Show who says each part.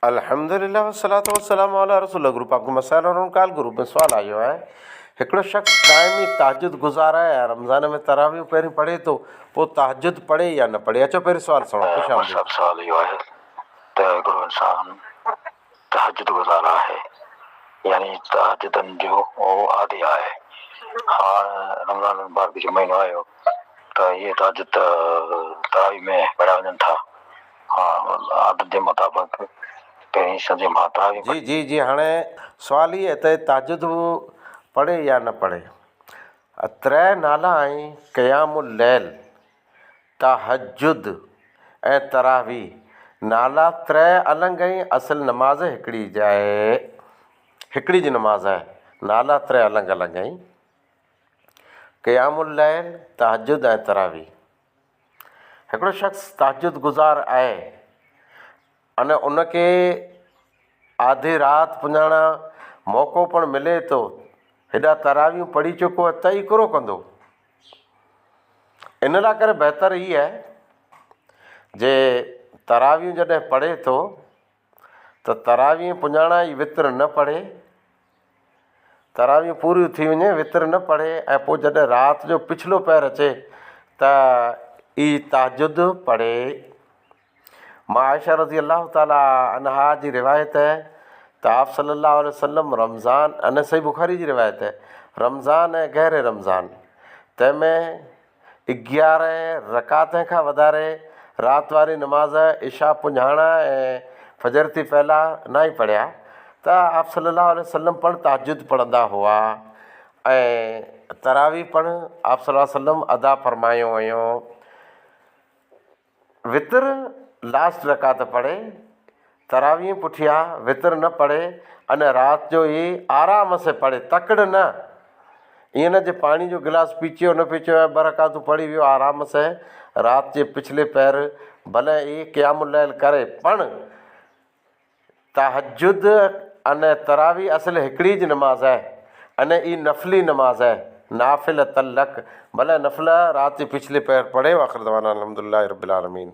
Speaker 1: अल्हम्दुलिल्लाह वस्सलातु वस्सलामु अला रसूलिल्लाह। ग्रुप आपको मसाइल और उनकाल ग्रुप में सवाल आयो है। हिकिड़ो शख़्स कायमी तहजुद गुज़ार है, रमज़ान में तरावी पहिरीं पढ़े तो पोइ तहजुद पढ़े या न पढ़े। अचो पहिरीं सवाल सुनो।
Speaker 2: सवाल इहो आहे त हिकिड़ो इंसान तहजुद गुज़ार आहे, यानी तहजुदनि जो उहो आदी आहे। हाणे रमज़ान मुबारक जो महीनो आयो त इहे तहजुद तरावी में पढ़िया वञनि था। आदत जे मुताबिक़ पहिरीं सॼे मां तरावी
Speaker 1: जी जी जी हाणे सवाल इहे त तहजुद पढ़े या न पढ़े। त्रै नाला आहिनि क़यामुल लैल, तहजुद ऐं तरावी। नाला त्रै अलॻि आहिनि, असुल नमाज़ हिकिड़ी आहे, हिकिड़ी जी नमाज़ आहे। नाला त्रै अलॻि अलॻि आहिनि, क़यामुल लैल, तहजुद ऐं तरावी। हिकिड़ो शख़्स तहजुद गुज़ार आहे अने उनखे आधी राति पुञाण मौक़ो पण मिले थो, हेॾा तरावियूं पढ़ी चुको आहे त ई किरो कंदो। इन लाइ करे बहितर ई आहे जे तरावियूं जॾहिं पढ़े थो त तरावी पुञाण ई वित्र न पढ़े, तरावियूं पूरियूं थी वञे, वित्र न पढ़े, ऐं पोइ जॾहिं राति जो पिछलो पहर अचे त ई तहजुद पढ़े। मां आयशा रज़ी अल्लाह ताला अन्हा जी रिवायत है त आप सल्लल्लाहु अलैहि वसल्लम रमज़ान, अने सही बुखारी जी रिवायत है, रमज़ान ऐं गैर रमज़ान तंहिंमें 11 रकात खां वधारे राति वारी नमाज़ इशा पुञाणा ऐं फजर थी पहला न ई पढ़िया। त आप सल्लल्लाहु अलैहि वसल्लम पण तहजुद पढ़ंदा हुआ ऐं तरावी पण आप सल्लल्लाहु अलैहि वसल्लम अदा फरमायो हुयो। वितर लास्ट रकात पढ़े, तरावी पुठिया वितर न पढ़े, अने राति जो ई आराम से पढ़े, तकड़ न। ईअं न जे पाणी जो गिलास पीचियो न पीचियो ऐं 2 रकातूं पढ़ी वियो आराम से। राति जे पिछले पहर भले ई क़यामुल लैल करे, पण तहजुद अने तरावी असल हिकिड़ी ज नमाज़ आहे अने ई नफ़ली नमाज़ आहे, नाफ़िल तलक। भले नफ़िल राति जे पिछले पहर पढ़े। आख़िर दवाना अल्हम्दुलिल्लाहि रब्बिल आलमीन।